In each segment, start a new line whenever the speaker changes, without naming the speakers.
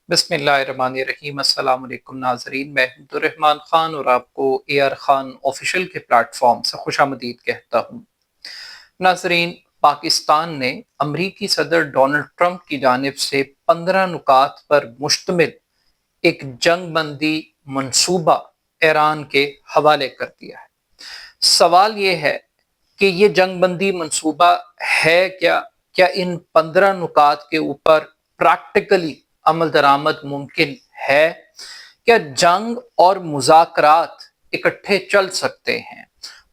बिस्मिल्लाहिर्रहमानिर्रहीम। अस्सलाम वालेकुम नाज़रीन, मैं अब्दुर्रहमान ख़ान और आपको AR ख़ान ऑफिशियल के प्लेटफॉर्म से खुशामदीद कहता हूँ। नाज़रीन, पाकिस्तान ने अमरीकी सदर डोनाल्ड ट्रंप की जानिब से 15 नुकात पर मुश्तमिल एक जंग बंदी मंसूबा ईरान के हवाले कर दिया है। सवाल ये है कि ये जंग बंदी मंसूबा है क्या? क्या इन 15 नुकात के ऊपर प्रैक्टिकली अमल दरामद मुमकिन है? क्या जंग और मुज़ाकरात इकट्ठे चल सकते हैं?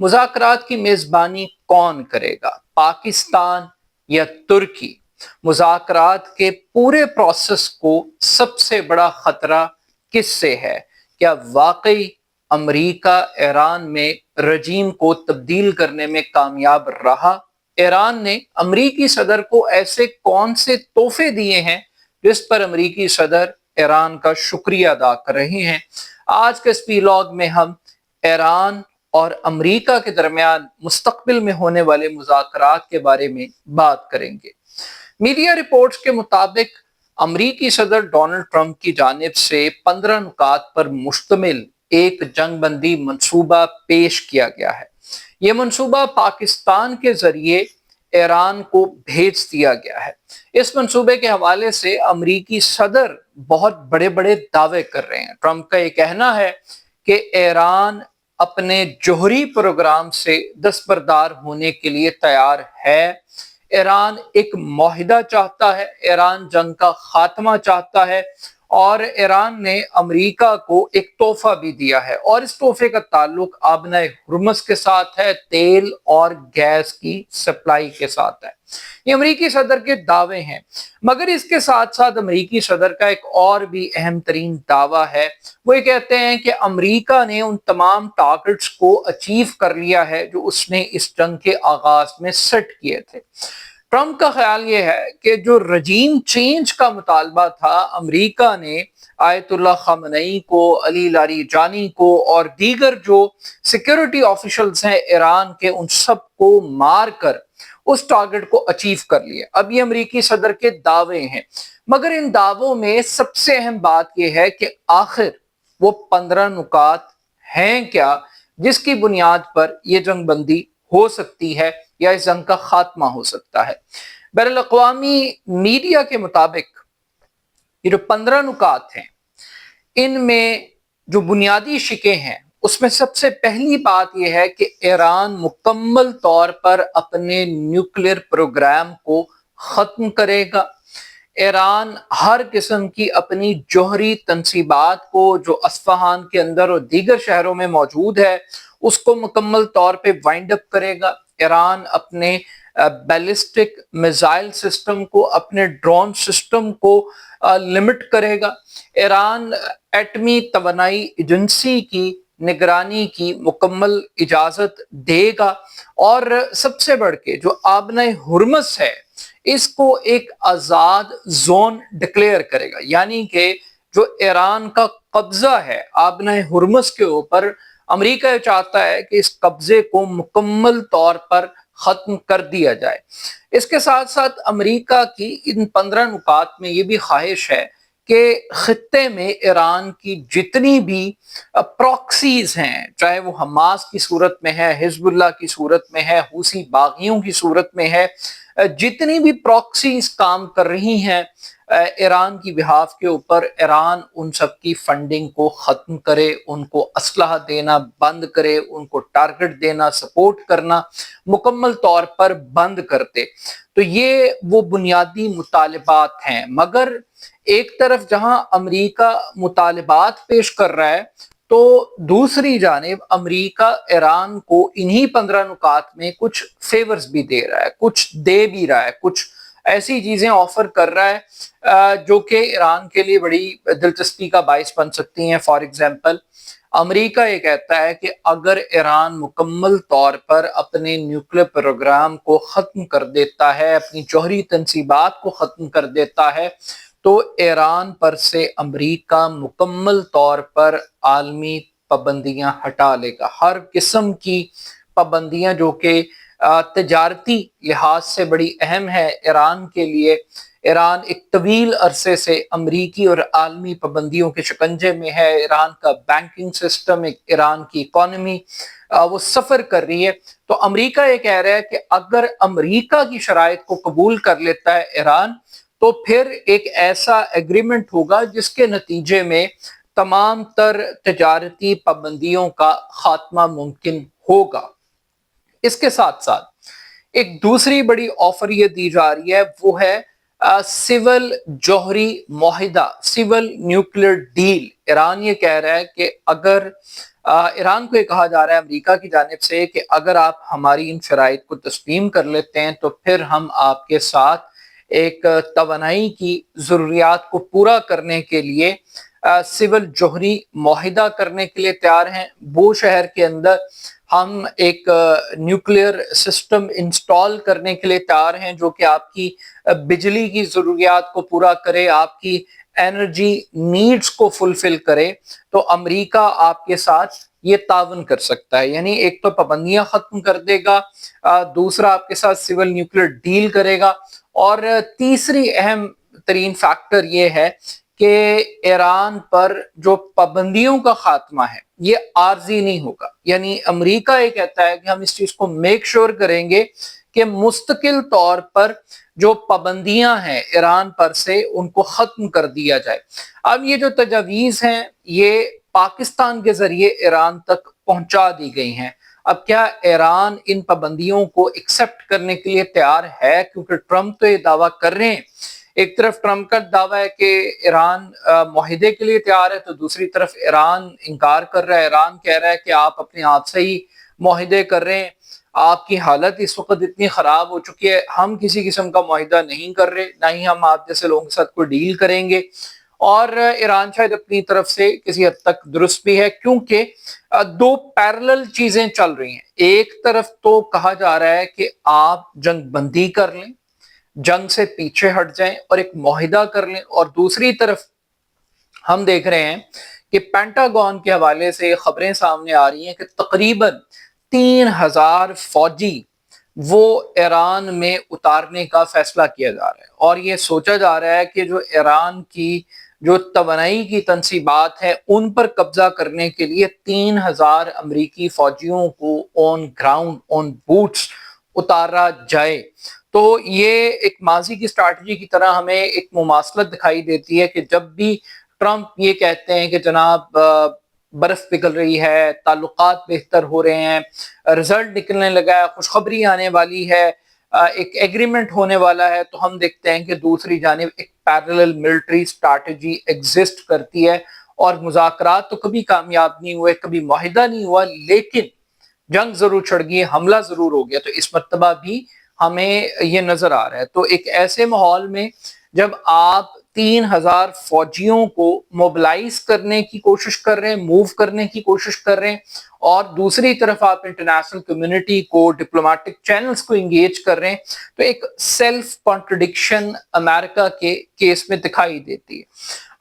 मुज़ाकरात की मेज़बानी कौन करेगा, पाकिस्तान या तुर्की? मुज़ाकरात के पूरे प्रोसेस को सबसे बड़ा खतरा किससे है? क्या वाकई अमरीका ईरान में रजीम को तब्दील करने में कामयाब रहा? ईरान ने अमरीकी सदर को ऐसे कौन से तोहफे दिए हैं जिस पर अमरीकी सदर ईरान का शुक्रिया अदा कर रहे हैं? आज के इस व्लॉग में हम ईरान और अमरीका के दरमियान मुस्तकबिल में होने वाले मुज़ाकरात के बारे में बात करेंगे। मीडिया रिपोर्ट्स के मुताबिक अमरीकी सदर डोनाल्ड ट्रंप की जानिब से 15 नुकात पर मुश्तमिल एक जंग बंदी मंसूबा पेश किया गया है। यह मंसूबा पाकिस्तान के जरिए ईरान को भेज दिया गया है। इस मंसूबे के हवाले से अमरीकी सदर बहुत बड़े बड़े दावे कर रहे हैं। ट्रंप का यह कहना है कि ईरान अपने जोहरी प्रोग्राम से दस्तबरदार होने के लिए तैयार है। ईरान एक मुआहिदा चाहता है, ईरान जंग का खात्मा चाहता है और ईरान ने अमेरिका को एक तोहफा भी दिया है और इस तोहफे का ताल्लुक आबनाए हुर्मुज़ के साथ है, तेल और गैस की सप्लाई के साथ है। ये अमेरिकी सदर के दावे हैं, मगर इसके साथ साथ अमेरिकी सदर का एक और भी अहम तरीन दावा है। वो ये कहते हैं कि अमेरिका ने उन तमाम टारगेट्स को अचीव कर लिया है जो उसने इस जंग के आगाज में सेट किए थे। ट्रंप का ख्याल ये है कि जो रजीम चेंज का मुतालबा था, अमेरिका ने आयतुल्लाह खamenei को, अली लारीजानी को और दीगर जो सिक्योरिटी ऑफिशियल्स हैं ईरान के, उन सब को मार कर उस टारगेट को अचीव कर लिया। अब ये अमेरिकी सदर के दावे हैं, मगर इन दावों में सबसे अहम बात यह है कि आखिर वो 15 नुकात हैं क्या जिसकी बुनियाद पर यह जंग बंदी हो सकती है या इस जंग का खात्मा हो सकता है। बैनुल अक़वामी मीडिया के मुताबिक ये जो 15 नुकात हैं, इनमें जो बुनियादी शिकें हैं उसमें सबसे पहली बात यह है कि ईरान मुकम्मल तौर पर अपने न्यूक्लियर प्रोग्राम को खत्म करेगा। ईरान हर किस्म की अपनी जोहरी तनसीबात को जो अस्फहान के अंदर और दीगर शहरों में मौजूद है उसको मुकम्मल तौर पे वाइंड अप करेगा। ईरान अपने बैलिस्टिक मिसाइल सिस्टम को, अपने ड्रोन सिस्टम को लिमिट करेगा। ईरान एटमी तवानाई एजेंसी की निगरानी की मुकम्मल इजाजत देगा और सबसे बढ़ के जो आबनाए हुर्मुज़ है इसको एक आजाद जोन डिक्लेयर करेगा। यानी कि जो ईरान का कब्जा है आबनाए हुर्मुज़ के ऊपर, अमेरिका चाहता है कि इस कब्जे को मुकम्मल तौर पर खत्म कर दिया जाए। इसके साथ साथ अमेरिका की इन 15 नुकात में ये भी ख्वाहिश है कि खित्ते में ईरान की जितनी भी प्रॉक्सीज हैं, चाहे वो हमास की सूरत में है, हिजबुल्लाह की सूरत में है, हूसी बागियों की सूरत में है, जितनी भी प्रॉक्सीज काम कर रही हैं ईरान की बिहाफ के ऊपर, ईरान उन सब की फंडिंग को खत्म करे, उनको असलहा देना बंद करे, उनको टारगेट देना, सपोर्ट करना मुकम्मल तौर पर बंद करते। तो ये वो बुनियादी मुतालिबात हैं। मगर एक तरफ जहां अमेरिका मुतालिबात पेश कर रहा है तो दूसरी जानिब अमेरिका ईरान को इन्हीं 15 नुकात में कुछ फेवर्स भी दे रहा है, कुछ दे भी रहा है, कुछ ऐसी चीजें ऑफर कर रहा है जो कि ईरान के लिए बड़ी दिलचस्पी का बाइस बन सकती हैं। फॉर एग्जांपल, अमेरिका ये कहता है कि अगर ईरान मुकम्मल तौर पर अपने न्यूक्लियर प्रोग्राम को खत्म कर देता है, अपनी जौहरी तनसीबात को खत्म कर देता है, तो ईरान पर से अमेरिका मुकम्मल तौर पर आलमी पाबंदियां हटा लेगा। हर किस्म की पाबंदियां जो कि तजारती लिहाज से बड़ी अहम है ईरान के लिए, ایران ایک طویل عرصے سے امریکی اور عالمی پابندیوں کے شکنجے میں ہے، ایران کا بینکنگ سسٹم، ایران کی اکانومی وہ سفر کر رہی ہے۔ تو امریکہ یہ کہہ رہا ہے کہ اگر امریکہ کی شرائط کو قبول کر لیتا ہے ایران، تو پھر ایک ایسا ایگریمنٹ ہوگا جس کے نتیجے میں تمام تر تجارتی پابندیوں کا خاتمہ ممکن ہوگا۔ اس کے ساتھ ساتھ ایک دوسری بڑی آفر یہ دی جا رہی ہے، وہ ہے سول جوہری معاہدہ، سول نیوکلیر ڈیل۔ ایران یہ کہہ رہا ہے کہ اگر ایران کو یہ کہا جا رہا ہے امریکہ کی جانب سے کہ اگر آپ ہماری ان شرائط کو تسلیم کر لیتے ہیں تو پھر ہم آپ کے ساتھ ایک توانائی کی ضروریات کو پورا کرنے کے لیے سول جوہری معاہدہ کرنے کے لیے تیار ہیں۔ بو شہر کے اندر ہم ایک نیوکلیئر سسٹم انسٹال کرنے کے لیے تیار ہیں جو کہ آپ کی بجلی کی ضروریات کو پورا کرے، آپ کی انرجی نیڈز کو فلفل کرے۔ تو امریکہ آپ کے ساتھ یہ تعاون کر سکتا ہے، یعنی ایک تو پابندیاں ختم کر دے گا، دوسرا آپ کے ساتھ سول نیوکلیئر ڈیل کرے گا، اور تیسری اہم ترین فیکٹر یہ ہے کہ ایران پر جو پابندیوں کا خاتمہ ہے یہ عارضی نہیں ہوگا۔ یعنی امریکہ یہ کہتا ہے کہ ہم اس چیز کو میک شور کریں گے کہ مستقل طور پر جو پابندیاں ہیں ایران پر سے ان کو ختم کر دیا جائے۔ اب یہ جو تجاویز ہیں یہ پاکستان کے ذریعے ایران تک پہنچا دی گئی ہیں۔ اب کیا ایران ان پابندیوں کو ایکسپٹ کرنے کے لیے تیار ہے؟ کیونکہ ٹرمپ تو یہ دعویٰ کر رہے ہیں، ایک طرف ٹرمپ کا دعویٰ ہے کہ ایران معاہدے کے لیے تیار ہے، تو دوسری طرف ایران انکار کر رہا ہے۔ ایران کہہ رہا ہے کہ آپ اپنے آپ سے ہی معاہدے کر رہے ہیں، آپ کی حالت اس وقت اتنی خراب ہو چکی ہے، ہم کسی قسم کا معاہدہ نہیں کر رہے، نہ ہی ہم آپ جیسے لوگوں کے ساتھ کوئی ڈیل کریں گے۔ اور ایران شاید اپنی طرف سے کسی حد تک درست بھی ہے، کیونکہ دو پیرلل چیزیں چل رہی ہیں۔ ایک طرف تو کہا جا رہا ہے کہ آپ جنگ بندی کر لیں، جنگ سے پیچھے ہٹ جائیں اور ایک معاہدہ کر لیں، اور دوسری طرف ہم دیکھ رہے ہیں کہ پینٹاگون کے حوالے سے خبریں سامنے آ رہی ہیں کہ تقریباً 3000 فوجی وہ ایران میں اتارنے کا فیصلہ کیا جا رہا ہے، اور یہ سوچا جا رہا ہے کہ جو ایران کی جو توانائی کی تنصیبات ہیں ان پر قبضہ کرنے کے لیے 3000 امریکی فوجیوں کو آن گراؤنڈ، آن بوٹس اتارا جائے۔ تو یہ ایک ماضی کی اسٹریٹجی کی طرح ہمیں ایک مماثلت دکھائی دیتی ہے کہ جب بھی ٹرمپ یہ کہتے ہیں کہ جناب برف پگھل رہی ہے، تعلقات بہتر ہو رہے ہیں، رزلٹ نکلنے لگا ہے، خوشخبری آنے والی ہے، ایک ایگریمنٹ ہونے والا ہے، تو ہم دیکھتے ہیں کہ دوسری جانب ایک پیرلل ملٹری اسٹریٹجی ایگزسٹ کرتی ہے، اور مذاکرات تو کبھی کامیاب نہیں ہوئے، کبھی معاہدہ نہیں ہوا، لیکن جنگ ضرور چھڑ گئی، حملہ ضرور ہو گیا۔ تو اس مرتبہ بھی ہمیں یہ نظر آ رہا ہے۔ تو ایک ایسے ماحول میں جب آپ 3000 فوجیوں کو موبلائز کرنے کی کوشش کر رہے ہیں، موو کرنے کی کوشش کر رہے ہیں، اور دوسری طرف آپ انٹرنیشنل کمیونٹی کو، ڈپلومیٹک چینلز کو انگیج کر رہے ہیں، تو ایک سیلف کانٹرڈکشن امریکہ کے کیس میں دکھائی دیتی ہے۔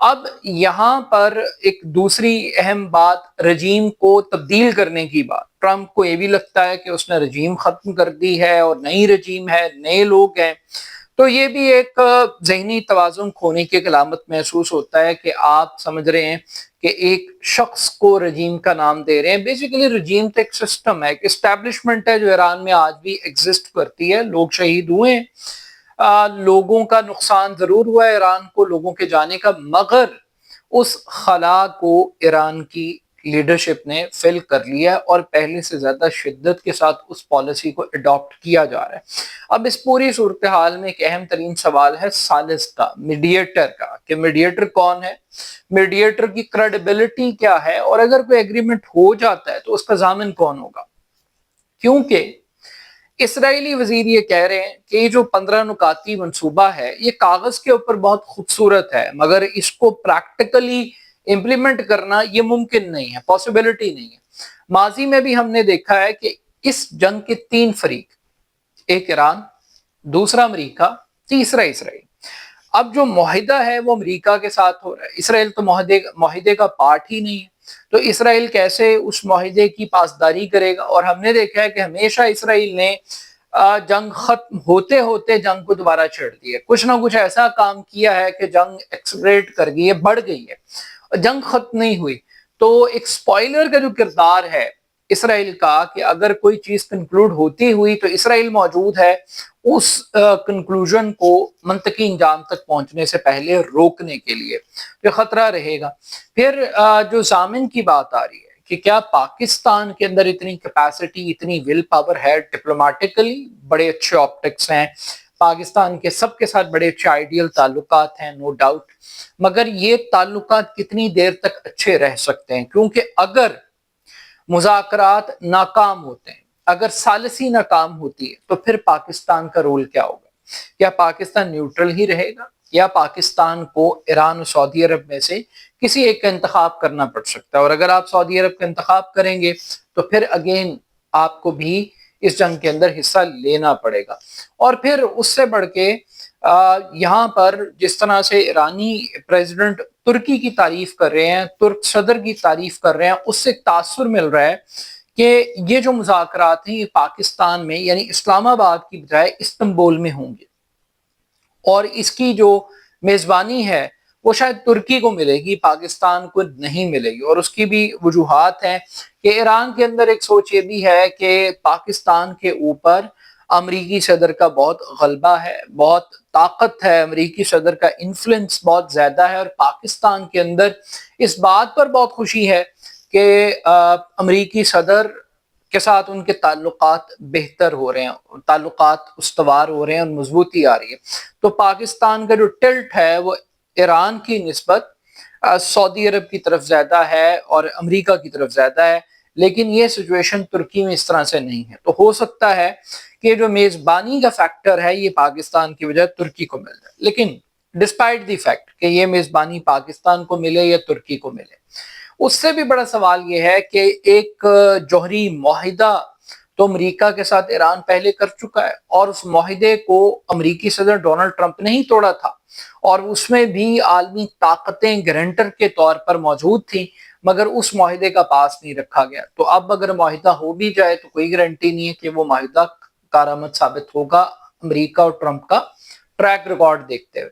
اب یہاں پر ایک دوسری اہم بات رجیم کو تبدیل کرنے کی بات، ٹرمپ کو یہ بھی لگتا ہے کہ اس نے رجیم ختم کر دی ہے اور نئی رجیم ہے، نئے لوگ ہیں، تو یہ بھی ایک ذہنی توازن کھونے کی علامت محسوس ہوتا ہے کہ آپ سمجھ رہے ہیں کہ ایک شخص کو رجیم کا نام دے رہے ہیں۔ بیسیکلی رجیم تو ایک سسٹم ہے، ایک اسٹیبلشمنٹ ہے جو ایران میں آج بھی ایگزسٹ کرتی ہے۔ لوگ شہید ہوئے ہیں، لوگوں کا نقصان ضرور ہوا ہے ایران کو، لوگوں کے جانے کا، مگر اس خلا کو ایران کی لیڈرشپ نے فل کر لیا اور پہلے سے زیادہ شدت کے ساتھ اس پالیسی کو اڈاپٹ کیا جا رہا ہے۔ اب اس پوری صورتحال میں ایک اہم ترین سوال ہے ثالث کا، میڈیٹر کا، کہ میڈیٹر کون ہے، میڈیٹر کی کریڈیبلٹی کیا ہے، اور اگر کوئی ایگریمنٹ ہو جاتا ہے تو اس کا ضامن کون ہوگا؟ کیونکہ اسرائیلی وزیر یہ کہہ رہے ہیں کہ یہ جو 15 نکاتی منصوبہ ہے یہ کاغذ کے اوپر بہت خوبصورت ہے، مگر اس کو پریکٹیکلی امپلیمنٹ کرنا یہ ممکن نہیں ہے، پاسبلٹی نہیں ہے۔ ماضی میں بھی ہم نے دیکھا ہے کہ اس جنگ کے 3 فریق، ایک ایران، دوسرا امریکہ، تیسرا اسرائیل۔ اب جو معاہدہ ہے وہ امریکہ کے ساتھ ہو رہا ہے، اسرائیل تو معاہدے کا پارٹ ہی نہیں ہے، تو اسرائیل کیسے اس معاہدے کی پاسداری کرے گا؟ اور ہم نے دیکھا ہے کہ ہمیشہ اسرائیل نے जंग खत्म होते होते जंग को दोबारा छेड़ दिया, कुछ ना कुछ ऐसा काम किया है कि जंग एक्सलरेट कर गई है, बढ़ गई है, जंग खत्म नहीं हुई। तो एक स्पॉइलर का जो किरदार है इसराइल का, कि अगर कोई चीज कंक्लूड होती हुई तो इसराइल मौजूद है उस कंक्लूजन को मंतकी इंजाम तक पहुंचने से पहले रोकने के लिए, जो खतरा रहेगा। फिर जो जामिन की बात आ रही है कि क्या पाकिस्तान के अंदर इतनी कैपेसिटी, इतनी विल पावर है, डिप्लोमेटिकली बड़े अच्छे ऑप्टिक्स हैं, पाकिस्तान के सबके साथ बड़े अच्छे आइडियल ताल्लुकात हैं, नो डाउट, मगर ये ताल्लुकात कितनी देर तक अच्छे रह सकते हैं? क्योंकि अगर मुज़ाकरात नाकाम होते हैं, अगर सालिसी नाकाम होती है, तो फिर पाकिस्तान का रोल क्या होगा? क्या पाकिस्तान न्यूट्रल ही रहेगा, या पाकिस्तान को ईरान और सऊदी अरब में से किसी एक का इंतखाब करना पड़ सकता है? और अगर आप सऊदी अरब का इंतखाब करेंगे तो फिर अगेन आपको भी इस जंग के अंदर हिस्सा लेना पड़ेगा। और फिर उससे बढ़ के यहाँ पर जिस तरह से ईरानी प्रेसिडेंट तुर्की की तारीफ कर रहे हैं, तुर्क सदर की तारीफ कर रहे हैं, उससे तासुर मिल रहा है कि ये जो मुज़ाकरात हैं ये पाकिस्तान में यानी इस्लामाबाद की बजाय इस्तांबुल में होंगे, और इसकी जो मेजबानी है वो शायद तुर्की को मिलेगी, पाकिस्तान को नहीं मिलेगी। और उसकी भी वजूहात हैं कि ईरान के अंदर एक सोच ये भी है कि पाकिस्तान के ऊपर अमरीकी सदर का बहुत गलबा है, बहुत ताकत है, अमरीकी सदर का इन्फ्लुएंस बहुत ज्यादा है, और पाकिस्तान के अंदर इस बात पर बहुत खुशी है कि अमरीकी सदर के साथ उनके ताल्लुकात बेहतर हो रहे हैं, ताल्लुकात उस्तवार हो रहे हैं और मजबूती आ रही है। तो पाकिस्तान का जो टिल्ट है वो ईरान की निस्बत सऊदी अरब की तरफ ज्यादा है और अमेरिका की तरफ ज्यादा है, लेकिन ये सिचुएशन तुर्की में इस तरह से नहीं है। तो हो सकता है कि जो मेजबानी का फैक्टर है ये पाकिस्तान की वजह तुर्की को मिल जाए, लेकिन डिस्पाइट द फैक्ट कि ये मेजबानी पाकिस्तान को मिले या तुर्की को मिले, उससे भी बड़ा सवाल ये है कि एक जौहरी मुआहिदा तो अमेरिका के साथ ईरान पहले कर चुका है, और उस मुआहिदे को अमेरिकी सदर डोनाल्ड ट्रंप ने ही तोड़ा था, और उसमें भी आलमी ताकतें गारंटर के तौर पर मौजूद थी, मगर उस मुआहिदे का पास नहीं रखा गया। तो अब अगर मुआहिदा हो भी जाए तो कोई गारंटी नहीं है कि वो मुआहिदा कारआमद साबित होगा अमेरिका और ट्रंप का ट्रैक रिकॉर्ड देखते हुए।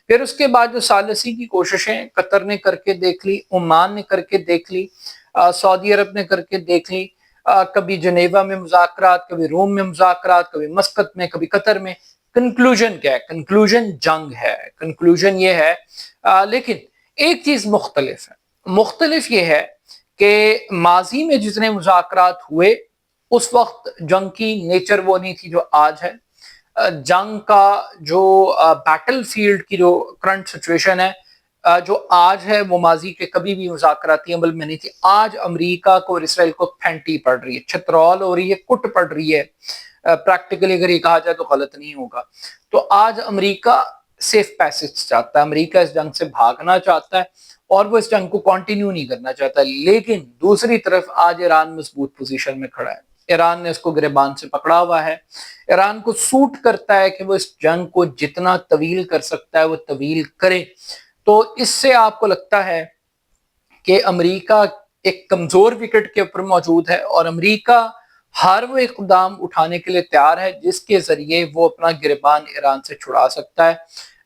फिर उसके बाद जो सालिसी की कोशिशें कतर ने करके देख ली, ओमान ने करके देख ली, सऊदी अरब ने करके देख ली, कभी जनेवा में मुज़ाकरात, कभी रोम में मुज़ाकरात, कभी मस्कत में, कभी कतर में। कंक्लूजन क्या है? कंक्लूजन जंग है, कंक्लूजन ये है। लेकिन एक चीज मुख्तलिफ है, मुख्तलिफ ये है कि माजी में जितने मुज़ाकरात हुए उस वक्त जंग की नेचर वो नहीं थी जो आज है। जंग का जो बैटल फील्ड की जो करंट सिचुएशन है जो आज है वो माजी के कभी भी मुज़ाकराती अमल में नहीं थी। आज अमेरिका को और इसराइल को फैंटी पड़ रही है, छतरौल हो रही है, कुट पड़ रही है। प्रैक्टिकली अगर ये कहा जाए तो गलत नहीं होगा। तो आज अमेरिका सेफ पैसेज चाहता है, अमेरिका इस जंग से भागना चाहता है और वो इस जंग को कंटिन्यू नहीं करना चाहता। लेकिन दूसरी तरफ आज ईरान मजबूत पोजीशन में खड़ा है, ईरान ने उसको गिरबान से पकड़ा हुआ है। ईरान को सूट करता है कि वो इस जंग को जितना तवील कर सकता है वो तवील करे। तो इससे आपको लगता है कि अमेरिका एक कमजोर विकेट के ऊपर मौजूद है और अमेरिका हर वो इक़दाम उठाने के लिए तैयार है जिसके जरिए वो अपना गिरबान ईरान से छुड़ा सकता है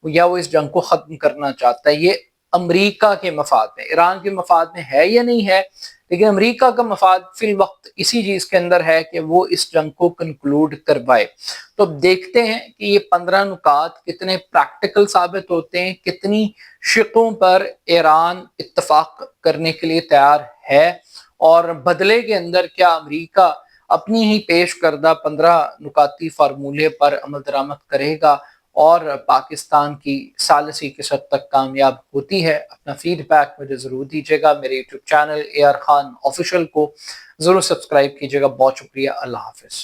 या वो इस जंग को खत्म करना चाहता है। ये अमेरिका के मफाद में, ईरान के मफाद में है या नहीं है, लेकिन अमेरिका का मफाद फिल वक्त इसी चीज के अंदर है कि वो इस जंग को कंक्लूड करवाए। तो देखते हैं कि ये 15 नुकात कितने प्रैक्टिकल साबित होते हैं, कितनी शिकों पर ईरान इत्तफाक करने के लिए तैयार है और बदले के अंदर क्या अमेरिका अपनी ही पेश करदा 15 नुकाती फार्मूले पर अमल दरामद करेगा और पाकिस्तान की सालिसी किस हद तक कामयाब होती है। अपना फीडबैक मुझे जरूर दीजिएगा। मेरे YouTube channel AR Khan official को जरूर सब्सक्राइब कीजिएगा। बहुत शुक्रिया। अल्लाह हाफिज।